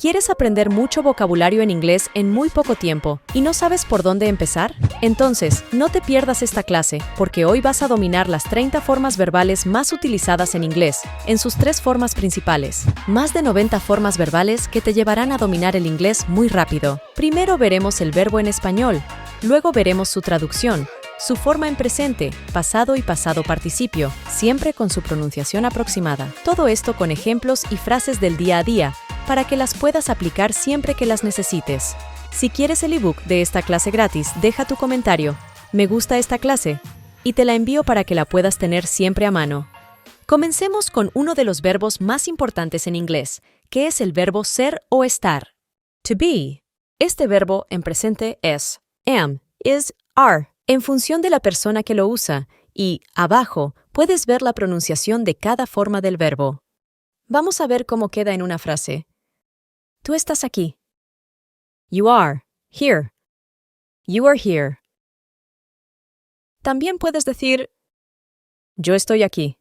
¿Quieres aprender mucho vocabulario en inglés en muy poco tiempo y no sabes por dónde empezar? Entonces, no te pierdas esta clase, porque hoy vas a dominar las 30 formas verbales más utilizadas en inglés, en sus 3 formas principales. Más de 90 formas verbales que te llevarán a dominar el inglés muy rápido. Primero veremos el verbo en español, luego veremos su traducción, su forma en presente, pasado y pasado participio, siempre con su pronunciación aproximada. Todo esto con ejemplos y frases del día a día, para que las puedas aplicar siempre que las necesites. Si quieres el ebook de esta clase gratis, deja tu comentario, me gusta esta clase, y te la envío para que la puedas tener siempre a mano. Comencemos con uno de los verbos más importantes en inglés, que es el verbo ser o estar. To be. Este verbo en presente es am, is, are, en función de la persona que lo usa, y abajo puedes ver la pronunciación de cada forma del verbo. Vamos a ver cómo queda en una frase. Tú estás aquí. You are here. You are here. También puedes decir, yo estoy aquí.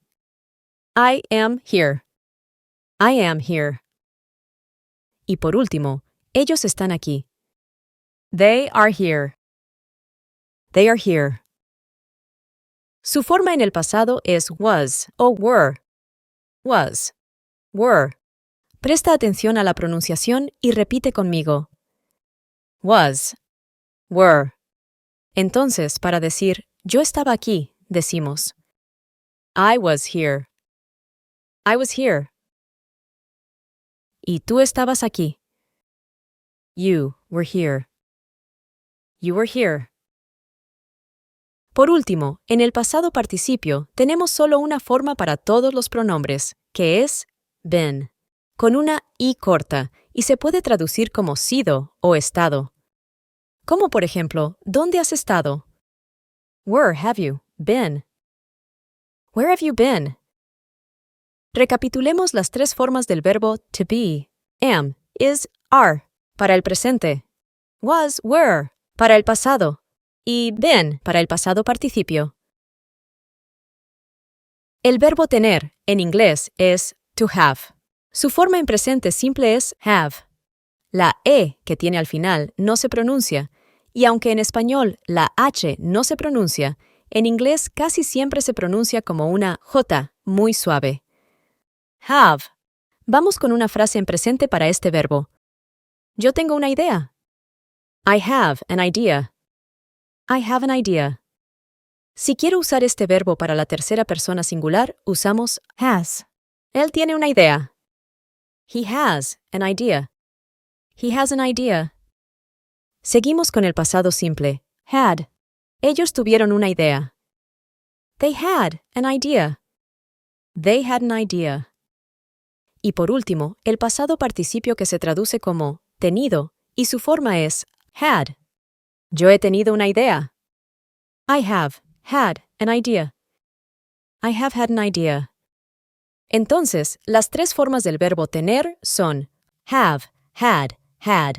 I am here. I am here. Y por último, ellos están aquí. They are here. They are here. Su forma en el pasado es was o were. Was. Were. Presta atención a la pronunciación y repite conmigo. Was. Were. Entonces, para decir yo estaba aquí, decimos I was here. I was here. Y tú estabas aquí. You were here. You were here. Por último, en el pasado participio tenemos solo una forma para todos los pronombres, que es been, con una i corta, y se puede traducir como sido o estado. Como por ejemplo, ¿dónde has estado? Where have you been? Where have you been? Recapitulemos las 3 formas del verbo to be, am, is, are, para el presente, was, were, para el pasado, y been, para el pasado participio. El verbo tener, en inglés, es to have. Su forma en presente simple es have. La E que tiene al final no se pronuncia, y aunque en español la H no se pronuncia, en inglés casi siempre se pronuncia como una J muy suave. Have. Vamos con una frase en presente para este verbo. Yo tengo una idea. I have an idea. I have an idea. Si quiero usar este verbo para la tercera persona singular, usamos has. Él tiene una idea. He has an idea. He has an idea. Seguimos con el pasado simple, had. Ellos tuvieron una idea. They had an idea. They had an idea. Y por último, el pasado participio que se traduce como tenido, y su forma es had. Yo he tenido una idea. I have had an idea. I have had an idea. Entonces, las 3 formas del verbo tener son have, had, had.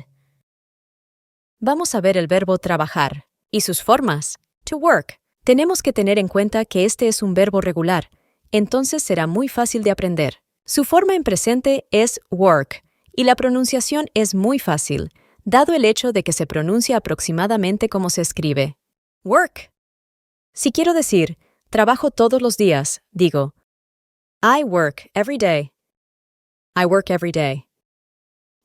Vamos a ver el verbo trabajar y sus formas. To work. Tenemos que tener en cuenta que este es un verbo regular, entonces será muy fácil de aprender. Su forma en presente es work, y la pronunciación es muy fácil, dado el hecho de que se pronuncia aproximadamente como se escribe. Work. Si quiero decir, trabajo todos los días, digo, I work every day. I work every day.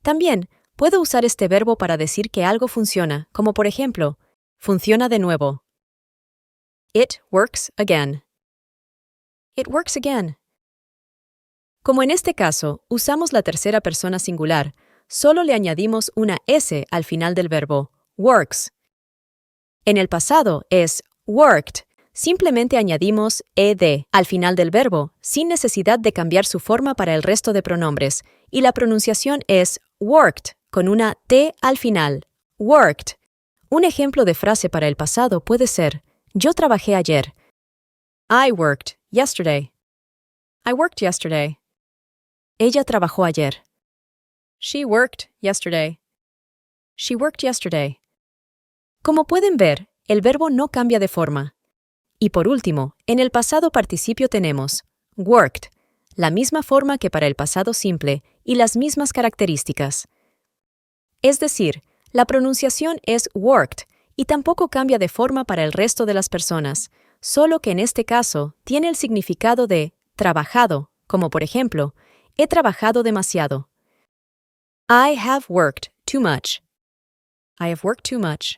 También, puedo usar este verbo para decir que algo funciona, como por ejemplo, funciona de nuevo. It works again. It works again. Como en este caso, usamos la tercera persona singular, solo le añadimos una S al final del verbo, works. En el pasado es worked, simplemente añadimos ed al final del verbo, sin necesidad de cambiar su forma para el resto de pronombres, y la pronunciación es worked, con una T al final, worked. Un ejemplo de frase para el pasado puede ser, yo trabajé ayer. I worked yesterday. I worked yesterday. Ella trabajó ayer. She worked yesterday. She worked yesterday. Como pueden ver, el verbo no cambia de forma. Y por último, en el pasado participio tenemos worked, la misma forma que para el pasado simple y las mismas características. Es decir, la pronunciación es worked y tampoco cambia de forma para el resto de las personas, solo que en este caso tiene el significado de trabajado, como por ejemplo, he trabajado demasiado. I have worked too much. I have worked too much.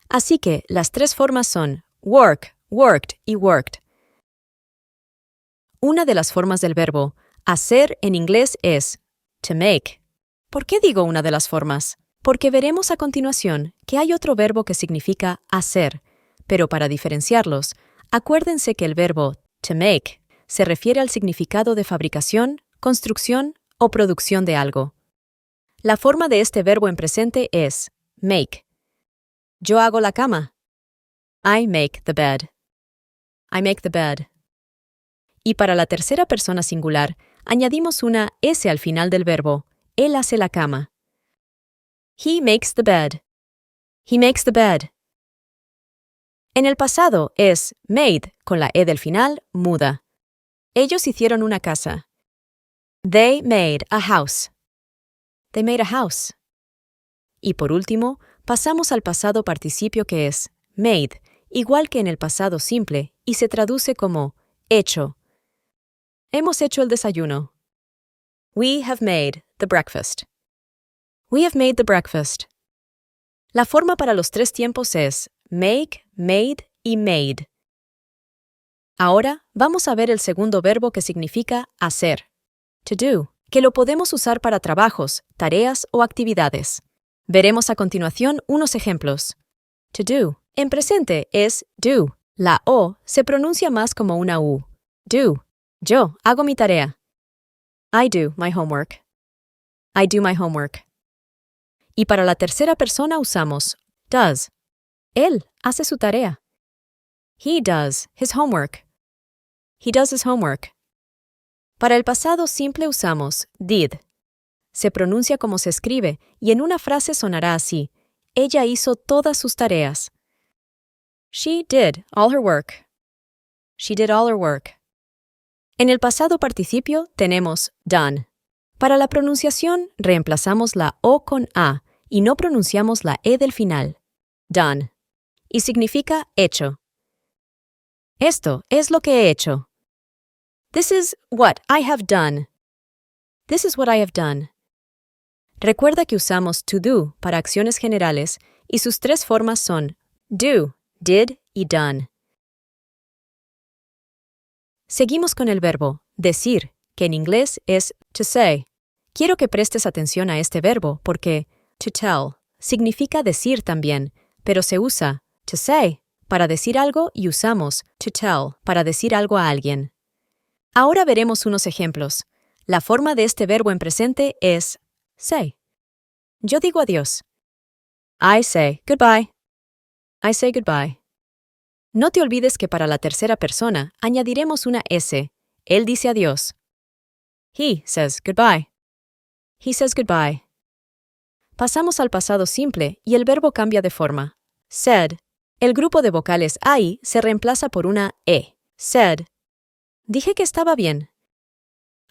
Así que las tres formas son work, worked y worked. Una de las formas del verbo hacer en inglés es to make. ¿Por qué digo una de las formas? Porque veremos a continuación que hay otro verbo que significa hacer, pero para diferenciarlos, acuérdense que el verbo to make se refiere al significado de fabricación, construcción o producción de algo. La forma de este verbo en presente es make. Yo hago la cama. I make the bed. I make the bed. Y para la tercera persona singular, añadimos una S al final del verbo. Él hace la cama. He makes the bed. He makes the bed. En el pasado es made, con la E del final, muda. Ellos hicieron una casa. They made a house. They made a house. Y por último, pasamos al pasado participio que es made, igual que en el pasado simple, y se traduce como hecho. Hemos hecho el desayuno. We have made the breakfast. We have made the breakfast. La forma para los tres tiempos es make, made y made. Ahora vamos a ver el segundo verbo que significa hacer, to do, que lo podemos usar para trabajos, tareas o actividades. Veremos a continuación unos ejemplos. To do. En presente es do. La O se pronuncia más como una U. Do. Yo hago mi tarea. I do my homework. I do my homework. Y para la tercera persona usamos does. Él hace su tarea. He does his homework. He does his homework. Para el pasado simple usamos did. Se pronuncia como se escribe y en una frase sonará así. Ella hizo todas sus tareas. She did all her work. She did all her work. En el pasado participio tenemos done. Para la pronunciación reemplazamos la O con A y no pronunciamos la E del final. Done. Y significa hecho. Esto es lo que he hecho. This is what I have done. This is what I have done. Recuerda que usamos to do para acciones generales y sus tres formas son do, did y done. Seguimos con el verbo decir, que en inglés es to say. Quiero que prestes atención a este verbo porque to tell significa decir también, pero se usa to say para decir algo y usamos to tell para decir algo a alguien. Ahora veremos unos ejemplos. La forma de este verbo en presente es say. Yo digo adiós. I say goodbye. I say goodbye. No te olvides que para la tercera persona añadiremos una S. Él dice adiós. He says goodbye. He says goodbye. Pasamos al pasado simple y el verbo cambia de forma. Said. El grupo de vocales I se reemplaza por una E. Said. Dije que estaba bien.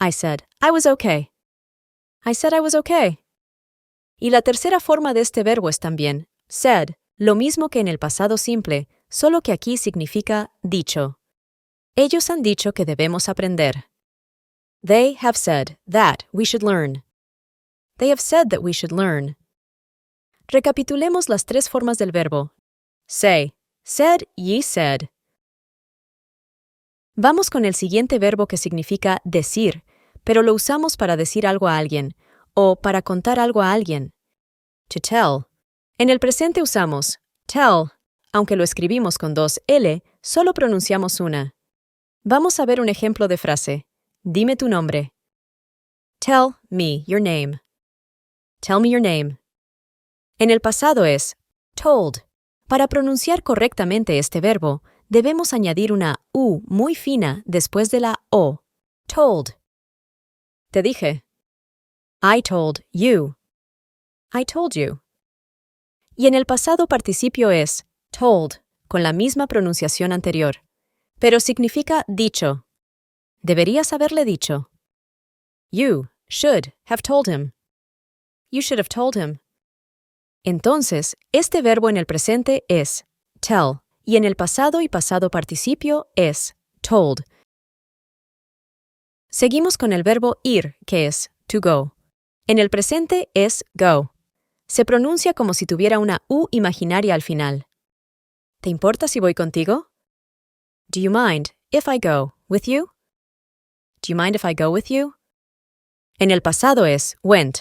I said I was okay. I said I was okay. Y la tercera forma de este verbo es también said, lo mismo que en el pasado simple, solo que aquí significa dicho. Ellos han dicho que debemos aprender. They have said that we should learn. They have said that we should learn. Recapitulemos las tres formas del verbo. Say, said, ye said. Vamos con el siguiente verbo que significa decir, pero lo usamos para decir algo a alguien, o para contar algo a alguien. To tell. En el presente usamos tell, aunque lo escribimos con dos L, solo pronunciamos una. Vamos a ver un ejemplo de frase. Dime tu nombre. Tell me your name. Tell me your name. En el pasado es told. Para pronunciar correctamente este verbo, debemos añadir una U muy fina después de la O. Told. Te dije. I told you. I told you. Y en el pasado participio es told, con la misma pronunciación anterior, pero significa dicho. Deberías haberle dicho. You should have told him. You should have told him. Entonces, este verbo en el presente es tell y en el pasado y pasado participio es told. Seguimos con el verbo ir, que es to go. En el presente es go. Se pronuncia como si tuviera una U imaginaria al final. ¿Te importa si voy contigo? Do you mind if I go with you? Do you mind if I go with you? En el pasado es went.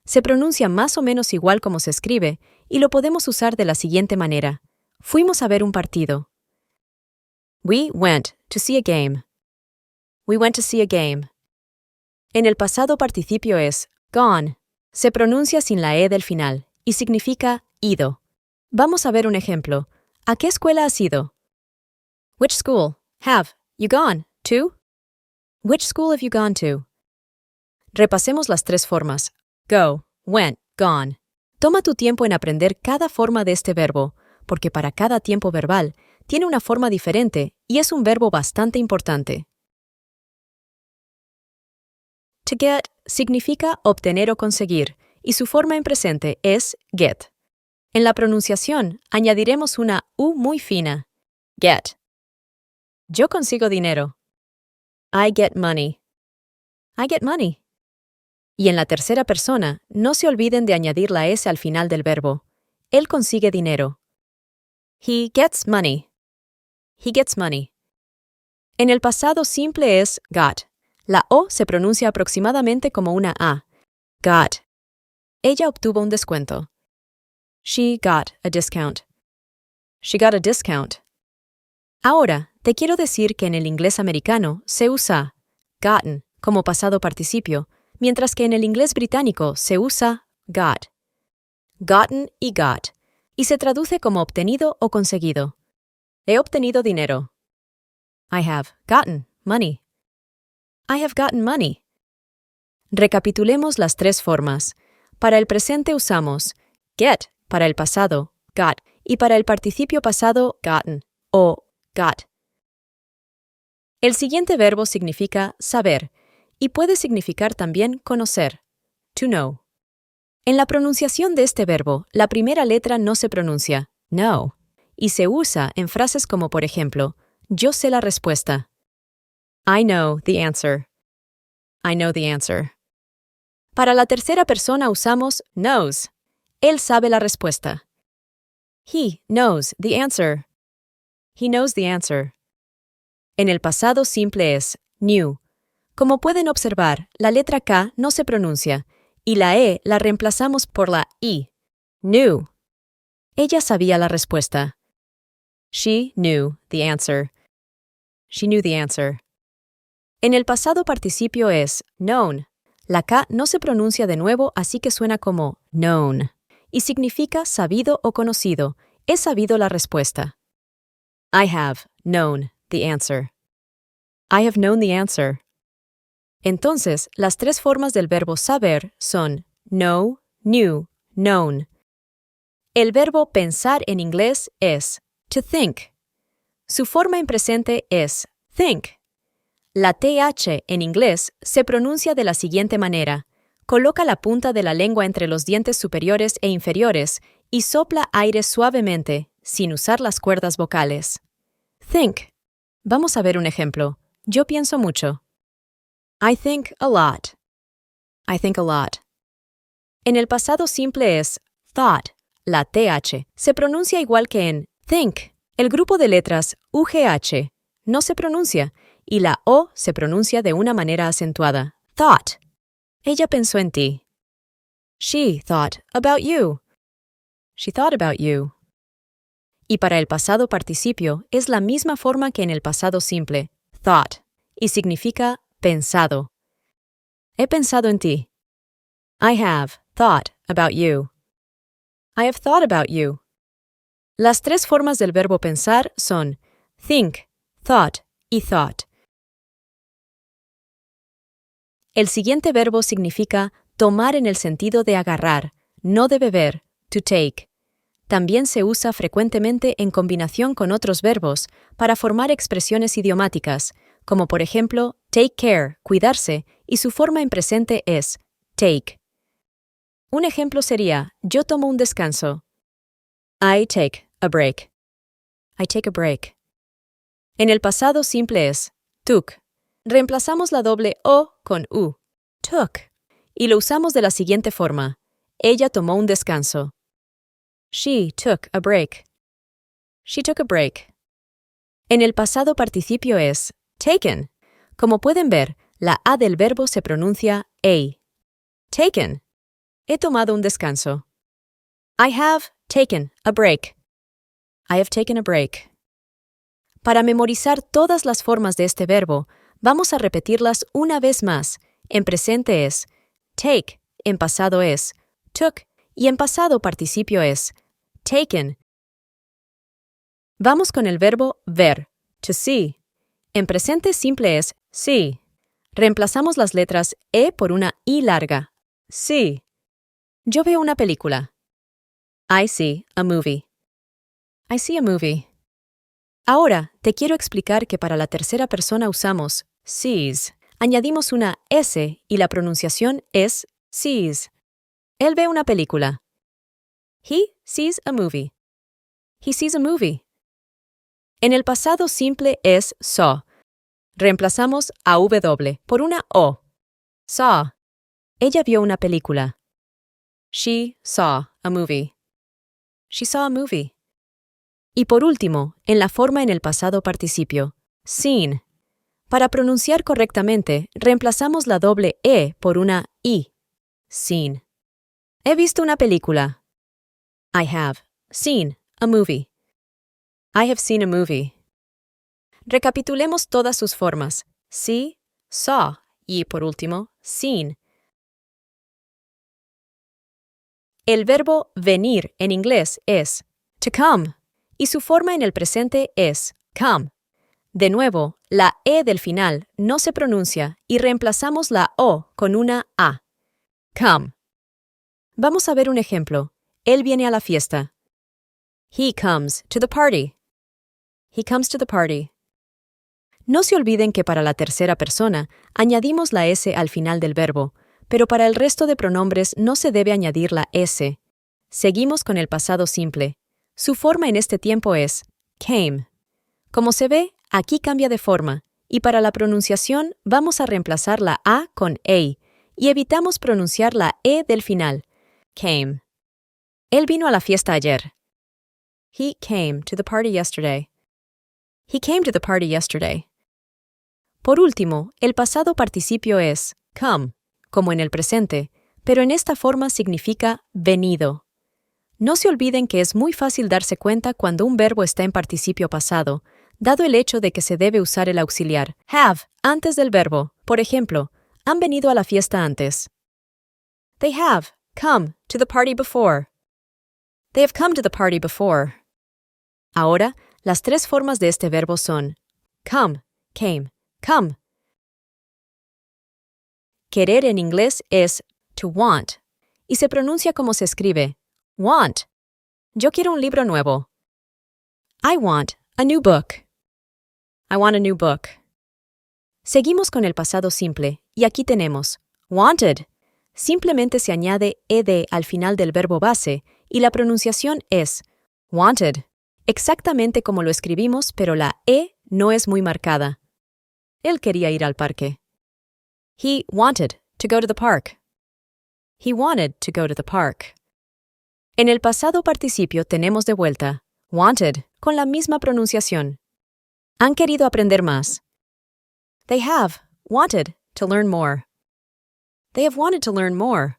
Se pronuncia más o menos igual como se escribe y lo podemos usar de la siguiente manera. Fuimos a ver un partido. We went to see a game. We went to see a game. En el pasado participio es gone. Se pronuncia sin la E del final y significa ido. Vamos a ver un ejemplo. ¿A qué escuela has ido? Which school have you gone to? Which school have you gone to? Repasemos las tres formas. Go, went, gone. Toma tu tiempo en aprender cada forma de este verbo, porque para cada tiempo verbal tiene una forma diferente y es un verbo bastante importante. To get significa obtener o conseguir, y su forma en presente es get. En la pronunciación añadiremos una U muy fina. Get. Yo consigo dinero. I get money. I get money. Y en la tercera persona, no se olviden de añadir la S al final del verbo. Él consigue dinero. He gets money. He gets money. En el pasado simple es got. La O se pronuncia aproximadamente como una A. Got. Ella obtuvo un descuento. She got a discount. She got a discount. Ahora, te quiero decir que en el inglés americano se usa gotten como pasado participio, mientras que en el inglés británico se usa got. Gotten y got, y se traduce como obtenido o conseguido. He obtenido dinero. I have gotten money. I have gotten money. Recapitulemos las tres formas. Para el presente usamos get para el pasado, got, y para el participio pasado, gotten o got. El siguiente verbo significa saber y puede significar también conocer, to know. En la pronunciación de este verbo, la primera letra no se pronuncia, no, y se usa en frases como por ejemplo, yo sé la respuesta. I know the answer. I know the answer. Para la tercera persona usamos knows. Él sabe la respuesta. He knows the answer. He knows the answer. En el pasado simple es knew. Como pueden observar, la letra K no se pronuncia y la E la reemplazamos por la I. Knew. Ella sabía la respuesta. She knew the answer. She knew the answer. En el pasado participio es known. La K no se pronuncia de nuevo, así que suena como known. Y significa sabido o conocido. He sabido la respuesta. I have known the answer. I have known the answer. Entonces, las tres formas del verbo saber son know, knew, known. El verbo pensar en inglés es to think. Su forma en presente es think. La TH en inglés se pronuncia de la siguiente manera. Coloca la punta de la lengua entre los dientes superiores e inferiores y sopla aire suavemente, sin usar las cuerdas vocales. Think. Vamos a ver un ejemplo. Yo pienso mucho. I think a lot. I think a lot. En el pasado simple es thought. La TH se pronuncia igual que en think. El grupo de letras UGH no se pronuncia y la O se pronuncia de una manera acentuada. Thought. Ella pensó en ti. She thought about you. She thought about you. Y para el pasado participio es la misma forma que en el pasado simple, thought, y significa pensado. He pensado en ti. I have thought about you. I have thought about you. Las tres formas del verbo pensar son think, thought y thought. El siguiente verbo significa tomar en el sentido de agarrar, no de beber, to take. También se usa frecuentemente en combinación con otros verbos para formar expresiones idiomáticas, como por ejemplo take care, cuidarse, y su forma en presente es take. Un ejemplo sería, yo tomo un descanso. I take a break. I take a break. En el pasado simple es took. Reemplazamos la doble O con U. Took. Y lo usamos de la siguiente forma. Ella tomó un descanso. She took a break. She took a break. En el pasado participio es taken. Como pueden ver, la A del verbo se pronuncia A. Taken. He tomado un descanso. I have taken a break. I have taken a break. Para memorizar todas las formas de este verbo, vamos a repetirlas una vez más. En presente es take, en pasado es took y en pasado participio es taken. Vamos con el verbo ver, to see. En presente simple es see. Reemplazamos las letras E por una I larga. See. Yo veo una película. I see a movie. I see a movie. Ahora, te quiero explicar que para la tercera persona usamos sees. Añadimos una S y la pronunciación es sees. Él ve una película. He sees a movie. He sees a movie. En el pasado simple es saw. Reemplazamos a W por una O. Saw. Ella vio una película. She saw a movie. She saw a movie. Y por último, en la forma en el pasado participio, seen. Para pronunciar correctamente, reemplazamos la doble E por una I. Seen. He visto una película. I have seen a movie. I have seen a movie. Recapitulemos todas sus formas. See, saw y, por último, seen. El verbo venir en inglés es to come y su forma en el presente es come. De nuevo, la E del final no se pronuncia y reemplazamos la O con una A. Come. Vamos a ver un ejemplo. Él viene a la fiesta. He comes to the party. He comes to the party. No se olviden que para la tercera persona añadimos la S al final del verbo, pero para el resto de pronombres no se debe añadir la S. Seguimos con el pasado simple. Su forma en este tiempo es came. Como se ve, aquí cambia de forma, y para la pronunciación vamos a reemplazar la A con A, y evitamos pronunciar la E del final. Came. Él vino a la fiesta ayer. He came to the party yesterday. He came to the party yesterday. Por último, el pasado participio es come, como en el presente, pero en esta forma significa venido. No se olviden que es muy fácil darse cuenta cuando un verbo está en participio pasado, dado el hecho de que se debe usar el auxiliar have antes del verbo. Por ejemplo, han venido a la fiesta antes. They have come to the party before. They have come to the party before. Ahora, las tres formas de este verbo son come, came, come. Querer en inglés es to want y se pronuncia como se escribe want. Yo quiero un libro nuevo. I want a new book. I want a new book. Seguimos con el pasado simple y aquí tenemos wanted. Simplemente se añade ed al final del verbo base y la pronunciación es wanted. Exactamente como lo escribimos, pero la E no es muy marcada. Él quería ir al parque. He wanted to go to the park. He wanted to go to the park. En el pasado participio tenemos de vuelta wanted con la misma pronunciación. Han querido aprender más. They have wanted to learn more. They have wanted to learn more.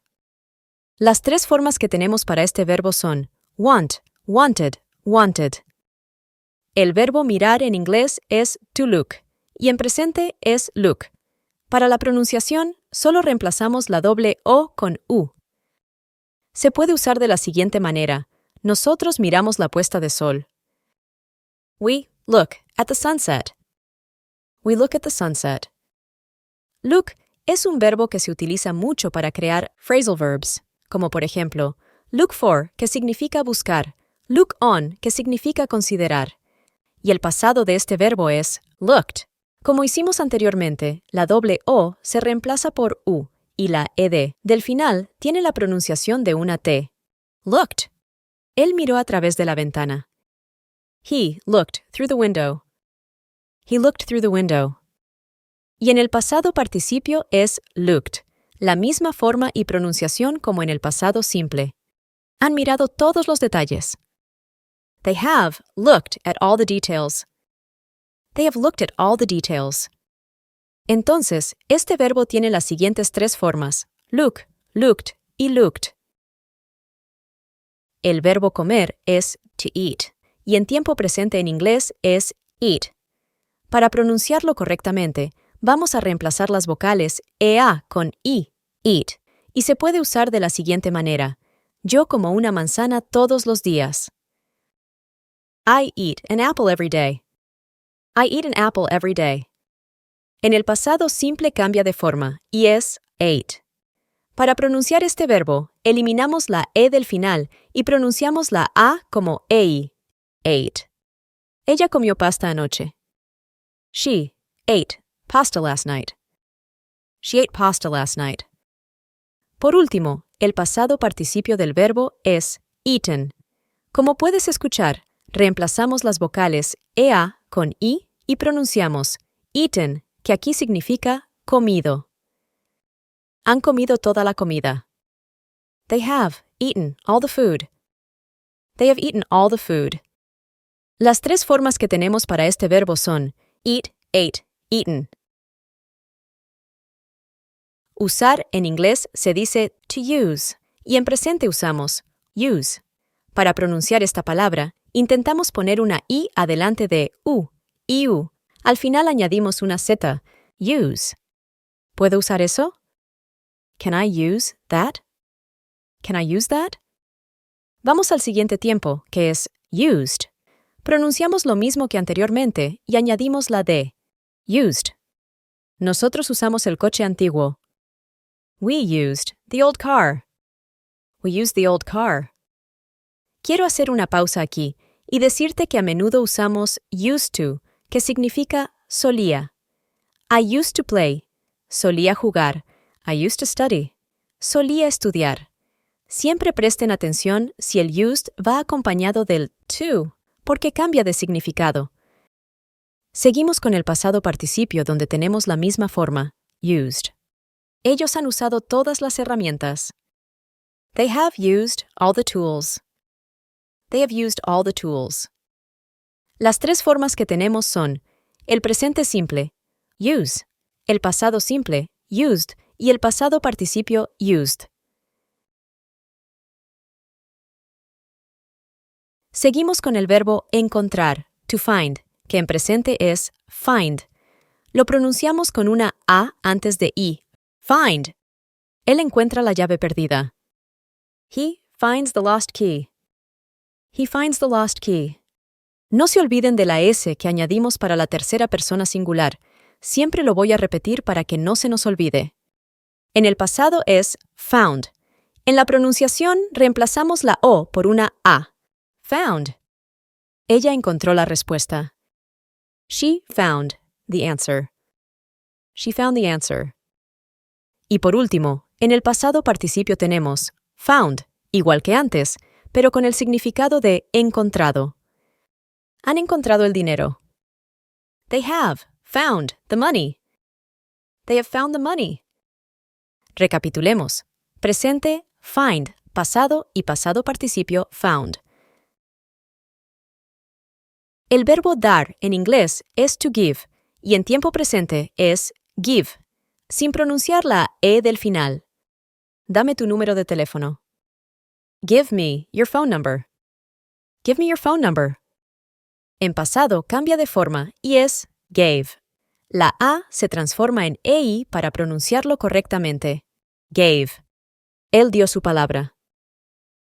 Las tres formas que tenemos para este verbo son want, wanted, wanted. El verbo mirar en inglés es to look y en presente es look. Para la pronunciación, solo reemplazamos la doble O con U. Se puede usar de la siguiente manera. Nosotros miramos la puesta de sol. We look at the sunset. We look at the sunset. Look es un verbo que se utiliza mucho para crear phrasal verbs, como por ejemplo, look for, que significa buscar, look on, que significa considerar. Y el pasado de este verbo es looked. Como hicimos anteriormente, la doble O se reemplaza por U, y la ed del final tiene la pronunciación de una T. Looked. Él miró a través de la ventana. He looked through the window. He looked through the window. Y en el pasado participio es looked, la misma forma y pronunciación como en el pasado simple. Han mirado todos los detalles. They have looked at all the details. They have looked at all the details. Entonces, este verbo tiene las siguientes tres formas: look, looked y looked. El verbo comer es to eat, y en tiempo presente en inglés es eat. Para pronunciarlo correctamente, vamos a reemplazar las vocales ea con i, eat, y se puede usar de la siguiente manera: yo como una manzana todos los días. I eat an apple every day. I eat an apple every day. En el pasado simple cambia de forma y es ate. Para pronunciar este verbo, eliminamos la e del final y pronunciamos la a como ei, ate. Ella comió pasta anoche. She ate pasta last night. She ate pasta last night. Por último, el pasado participio del verbo es eaten. Como puedes escuchar, reemplazamos las vocales ea con i y pronunciamos eaten, que aquí significa comido. Han comido toda la comida. They have eaten all the food. They have eaten all the food. Las tres formas que tenemos para este verbo son eat, ate, eaten. Usar en inglés se dice to use, y en presente usamos use. Para pronunciar esta palabra, intentamos poner una i adelante de u, iu. Al final añadimos una z, use. ¿Puedo usar eso? Can I use that? Can I use that? Vamos al siguiente tiempo, que es used. Pronunciamos lo mismo que anteriormente y añadimos la d, used. Nosotros usamos el coche antiguo. We used the old car. We used the old car. Quiero hacer una pausa aquí y decirte que a menudo usamos used to, que significa solía. I used to play. Solía jugar. I used to study. Solía estudiar. Siempre presten atención si el used va acompañado del to, porque cambia de significado. Seguimos con el pasado participio donde tenemos la misma forma, used. Ellos han usado todas las herramientas. They have used all the tools. They have used all the tools. Las tres formas que tenemos son el presente simple, use, el pasado simple, used, y el pasado participio used. Seguimos con el verbo encontrar, to find, que en presente es find. Lo pronunciamos con una a antes de i, find. Él encuentra la llave perdida. He finds the lost key. He finds the lost key. No se olviden de la S que añadimos para la tercera persona singular. Siempre lo voy a repetir para que no se nos olvide. En el pasado es found. En la pronunciación reemplazamos la O por una A. Found. Ella encontró la respuesta. She found the answer. She found the answer. Y por último, en el pasado participio tenemos found, igual que antes, pero con el significado de encontrado. Han encontrado el dinero. They have found the money. They have found the money. Recapitulemos. Presente, find, pasado y pasado participio found. El verbo dar en inglés es to give y en tiempo presente es give, sin pronunciar la e del final. Dame tu número de teléfono. Give me your phone number. Give me your phone number. En pasado cambia de forma y es gave. La A se transforma en EI para pronunciarlo correctamente. Gave. Él dio su palabra.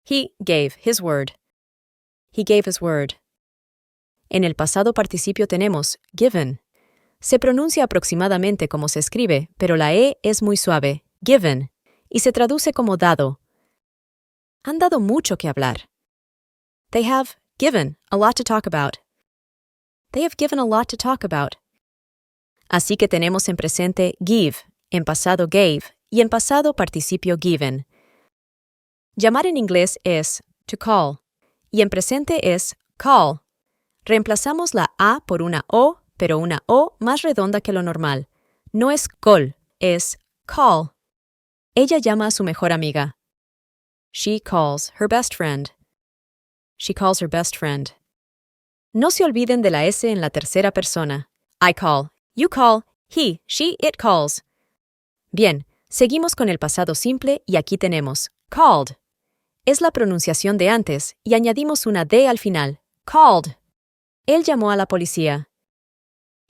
He gave his word. He gave his word. En el pasado participio tenemos given. Se pronuncia aproximadamente como se escribe, pero la E es muy suave, given, y se traduce como dado. Han dado mucho que hablar. They have given a lot to talk about. They have given a lot to talk about. Así que tenemos en presente give, en pasado gave y en pasado participio given. Llamar en inglés es to call y en presente es call. Reemplazamos la A por una O, pero una O más redonda que lo normal. No es call, es call. Ella llama a su mejor amiga. She calls her best friend. She calls her best friend. No se olviden de la S en la tercera persona. I call, you call, he, she, it calls. Bien, seguimos con el pasado simple y aquí tenemos called. Es la pronunciación de antes y añadimos una D al final. Called. Él llamó a la policía.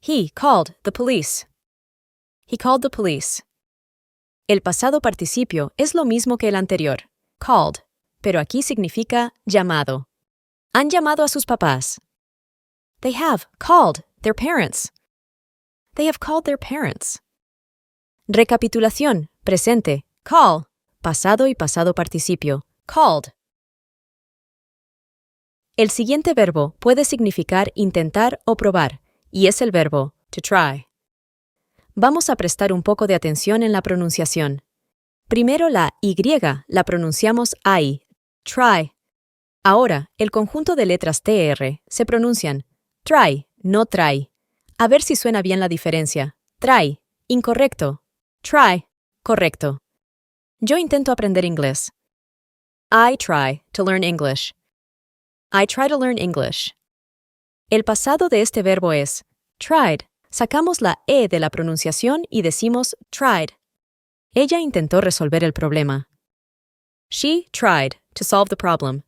He called the police. He called the police. El pasado participio es lo mismo que el anterior, called, pero aquí significa llamado. Han llamado a sus papás. They have called their parents. They have called their parents. Recapitulación, presente, call, pasado y pasado participio, called. El siguiente verbo puede significar intentar o probar, y es el verbo to try. Vamos a prestar un poco de atención en la pronunciación. Primero la Y la pronunciamos I, try. Ahora, el conjunto de letras TR se pronuncian try, no try. A ver si suena bien la diferencia. Try, incorrecto. Try, correcto. Yo intento aprender inglés. I try to learn English. I try to learn English. El pasado de este verbo es tried. Sacamos la E de la pronunciación y decimos tried. Ella intentó resolver el problema. She tried to solve the problem.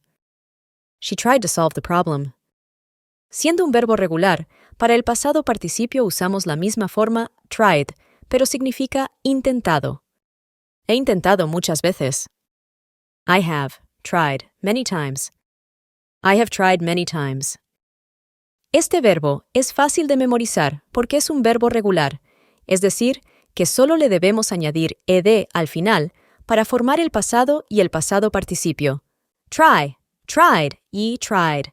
She tried to solve the problem. Siendo un verbo regular, para el pasado participio usamos la misma forma tried, pero significa intentado. He intentado muchas veces. I have tried many times. I have tried many times. Este verbo es fácil de memorizar porque es un verbo regular, es decir, que solo le debemos añadir ed al final para formar el pasado y el pasado participio. Try, tried y tried.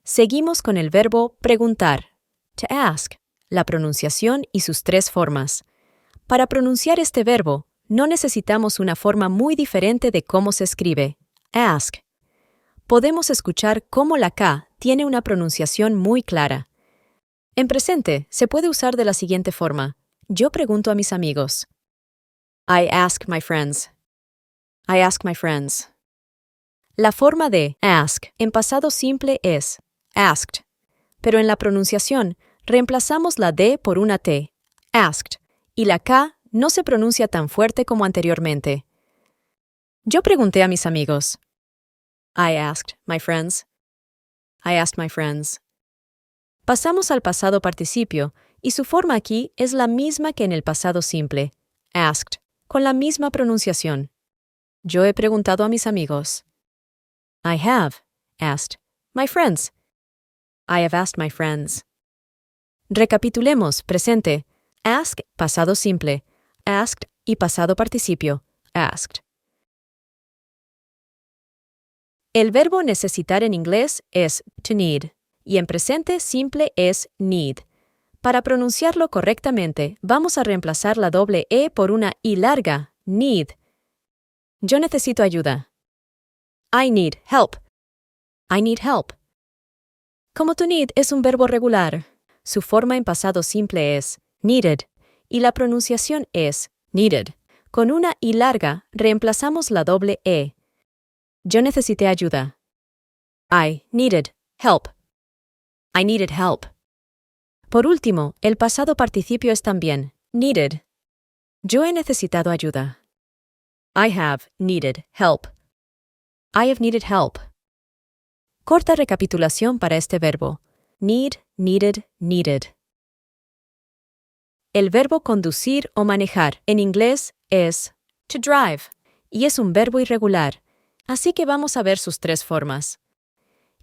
Seguimos con el verbo preguntar, to ask, la pronunciación y sus tres formas. Para pronunciar este verbo, no necesitamos una forma muy diferente de cómo se escribe, ask. Podemos escuchar cómo la K tiene una pronunciación muy clara. En presente, se puede usar de la siguiente forma. Yo pregunto a mis amigos. I ask my friends. I ask my friends. La forma de ask en pasado simple es asked, pero en la pronunciación reemplazamos la D por una T, asked, y la K no se pronuncia tan fuerte como anteriormente. Yo pregunté a mis amigos. I asked my friends. I asked my friends. Pasamos al pasado participio, y su forma aquí es la misma que en el pasado simple, asked, con la misma pronunciación. Yo he preguntado a mis amigos. I have asked my friends. I have asked my friends. Recapitulemos, presente, ask, pasado simple, asked y pasado participio, asked. El verbo necesitar en inglés es to need, y en presente simple es need. Para pronunciarlo correctamente, vamos a reemplazar la doble E por una I larga, need. Yo necesito ayuda. I need help. I need help. Como to need es un verbo regular, su forma en pasado simple es needed, y la pronunciación es needed. Con una I larga, reemplazamos la doble E. Yo necesité ayuda. I needed help. I needed help. Por último, el pasado participio es también needed. Yo he necesitado ayuda. I have needed help. I have needed help. Corta recapitulación para este verbo. Need, needed, needed. El verbo conducir o manejar en inglés es to drive, y es un verbo irregular, así que vamos a ver sus tres formas.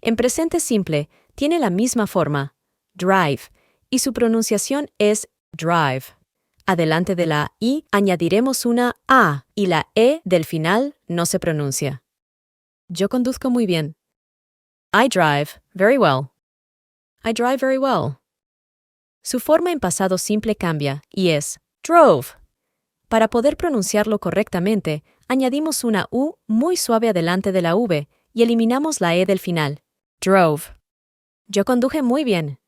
En presente simple, tiene la misma forma, drive, y su pronunciación es drive. Adelante de la I añadiremos una A y la E del final no se pronuncia. Yo conduzco muy bien. I drive very well. I drive very well. Su forma en pasado simple cambia y es drove. Para poder pronunciarlo correctamente, añadimos una U muy suave adelante de la V y eliminamos la E del final. Drove. Yo conduje muy bien.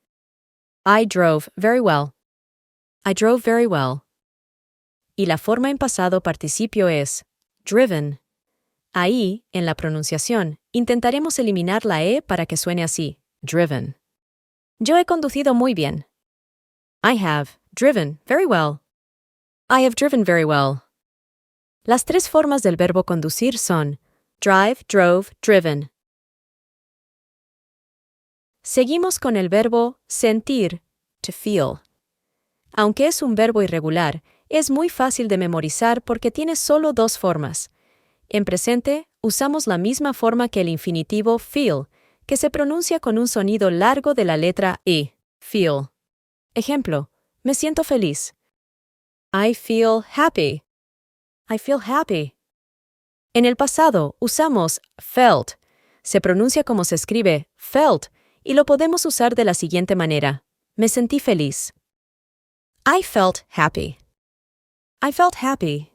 I drove very well. I drove very well. Y la forma en pasado participio es driven. Ahí, en la pronunciación, intentaremos eliminar la E para que suene así, driven. Yo he conducido muy bien. I have driven very well. I have driven very well. Las tres formas del verbo conducir son drive, drove, driven. Seguimos con el verbo sentir, to feel. Aunque es un verbo irregular, es muy fácil de memorizar porque tiene solo dos formas. En presente, usamos la misma forma que el infinitivo feel, que se pronuncia con un sonido largo de la letra E, feel. Ejemplo, me siento feliz. I feel happy. I feel happy. En el pasado, usamos felt. Se pronuncia como se escribe felt y lo podemos usar de la siguiente manera. Me sentí feliz. I felt happy. I felt happy.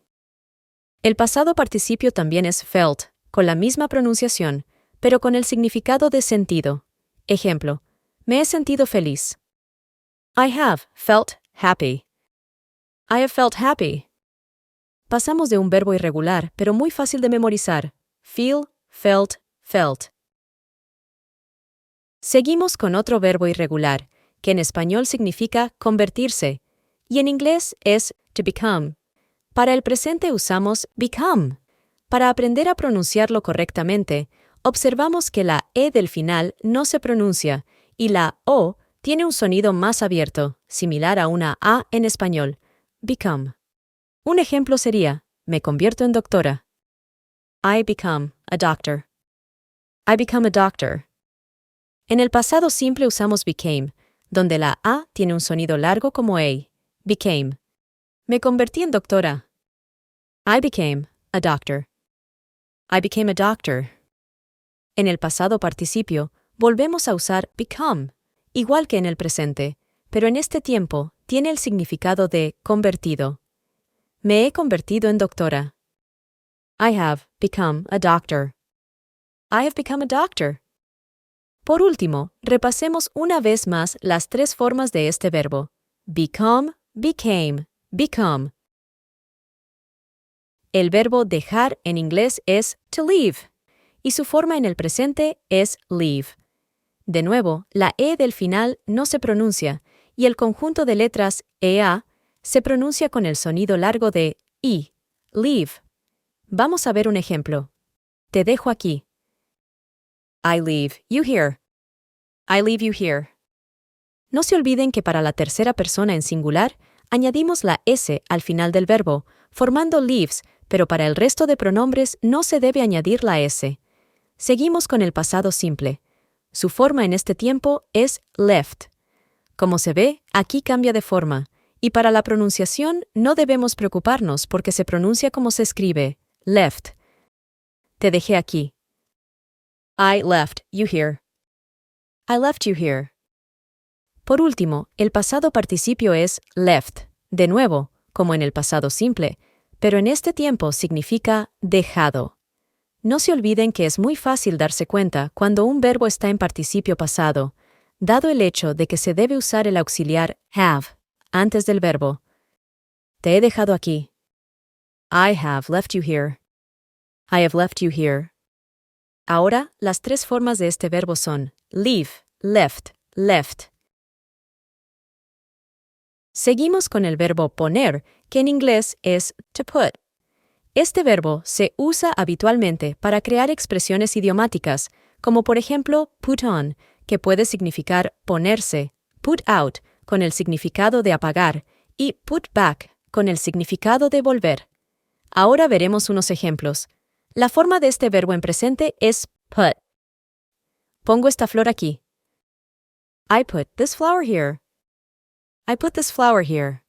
El pasado participio también es felt, con la misma pronunciación, pero con el significado de sentido. Ejemplo, me he sentido feliz. I have felt happy. I have felt happy. Pasamos de un verbo irregular, pero muy fácil de memorizar. Feel, felt, felt. Seguimos con otro verbo irregular, que en español significa convertirse, y en inglés es to become. Para el presente usamos become. Para aprender a pronunciarlo correctamente, observamos que la E del final no se pronuncia y la O tiene un sonido más abierto, similar a una A en español, become. Un ejemplo sería, me convierto en doctora. I become a doctor. I become a doctor. En el pasado simple usamos became, donde la A tiene un sonido largo como A, became. Me convertí en doctora. I became a doctor. I became a doctor. En el pasado participio, volvemos a usar become, igual que en el presente, pero en este tiempo tiene el significado de convertido. Me he convertido en doctora. I have become a doctor. I have become a doctor. Por último, repasemos una vez más las tres formas de este verbo. Become, became, become. El verbo dejar en inglés es to leave, y su forma en el presente es leave. De nuevo, la E del final no se pronuncia, y el conjunto de letras EA se pronuncia con el sonido largo de I, leave. Vamos a ver un ejemplo. Te dejo aquí. I leave you here. I leave you here. No se olviden que para la tercera persona en singular, añadimos la S al final del verbo, formando leaves, pero para el resto de pronombres no se debe añadir la S. Seguimos con el pasado simple. Su forma en este tiempo es left. Como se ve, aquí cambia de forma, y para la pronunciación no debemos preocuparnos porque se pronuncia como se escribe, left. Te dejé aquí. I left you here. I left you here. Por último, el pasado participio es left, de nuevo, como en el pasado simple, pero en este tiempo significa dejado. No se olviden que es muy fácil darse cuenta cuando un verbo está en participio pasado, dado el hecho de que se debe usar el auxiliar have antes del verbo. Te he dejado aquí. I have left you here. I have left you here. Ahora, las tres formas de este verbo son leave, left, left. Seguimos con el verbo poner, que en inglés es to put. Este verbo se usa habitualmente para crear expresiones idiomáticas, como por ejemplo put on, que puede significar ponerse, put out, con el significado de apagar, y put back, con el significado de volver. Ahora veremos unos ejemplos. La forma de este verbo en presente es put. Pongo esta flor aquí. I put this flower here. I put this flower here.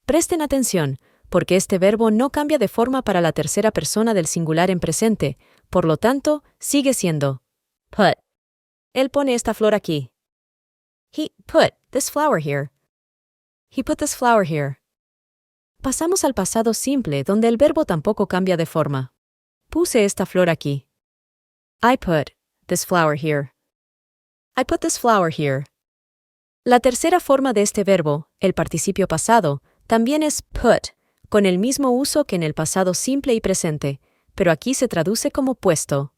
Presten atención, porque este verbo no cambia de forma para la tercera persona del singular en presente, por lo tanto, sigue siendo put. Él pone esta flor aquí. He put this flower here. He put this flower here. Pasamos al pasado simple, donde el verbo tampoco cambia de forma. Puse esta flor aquí. I put this flower here. I put this flower here. La tercera forma de este verbo, el participio pasado, también es put, con el mismo uso que en el pasado simple y presente, pero aquí se traduce como puesto.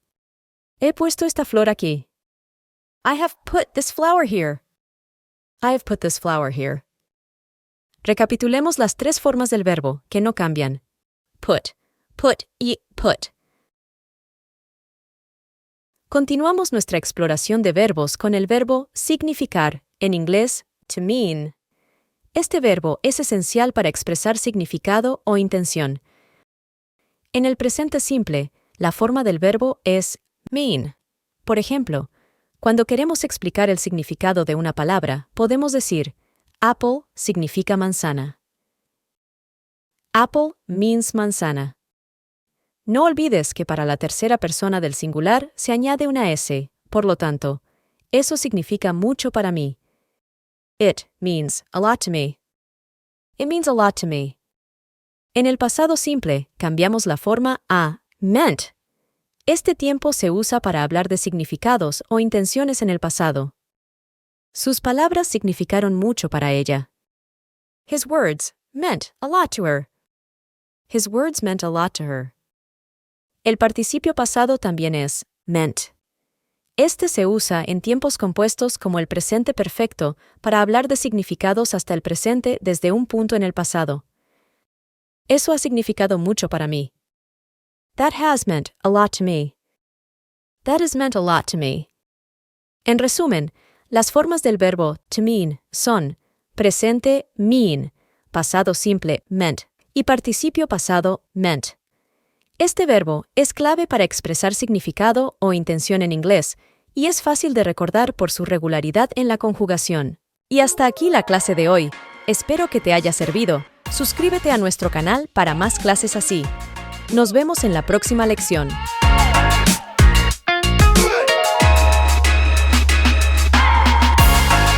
He puesto esta flor aquí. I have put this flower here. I have put this flower here. Recapitulemos las tres formas del verbo, que no cambian. Put y put. Continuamos nuestra exploración de verbos con el verbo significar, en inglés, to mean. Este verbo es esencial para expresar significado o intención. En el presente simple, la forma del verbo es mean. Por ejemplo, cuando queremos explicar el significado de una palabra, podemos decir, apple significa manzana. Apple means manzana. No olvides que para la tercera persona del singular se añade una S, por lo tanto, eso significa mucho para mí. It means a lot to me. It means a lot to me. En el pasado simple, cambiamos la forma a meant. Este tiempo se usa para hablar de significados o intenciones en el pasado. Sus palabras significaron mucho para ella. His words meant a lot to her. His words meant a lot to her. El participio pasado también es meant. Este se usa en tiempos compuestos como el presente perfecto para hablar de significados hasta el presente desde un punto en el pasado. Eso ha significado mucho para mí. That has meant a lot to me. That has meant a lot to me. En resumen, las formas del verbo to mean son presente mean, pasado simple meant y participio pasado meant. Este verbo es clave para expresar significado o intención en inglés y es fácil de recordar por su regularidad en la conjugación. Y hasta aquí la clase de hoy. Espero que te haya servido. Suscríbete a nuestro canal para más clases así. Nos vemos en la próxima lección.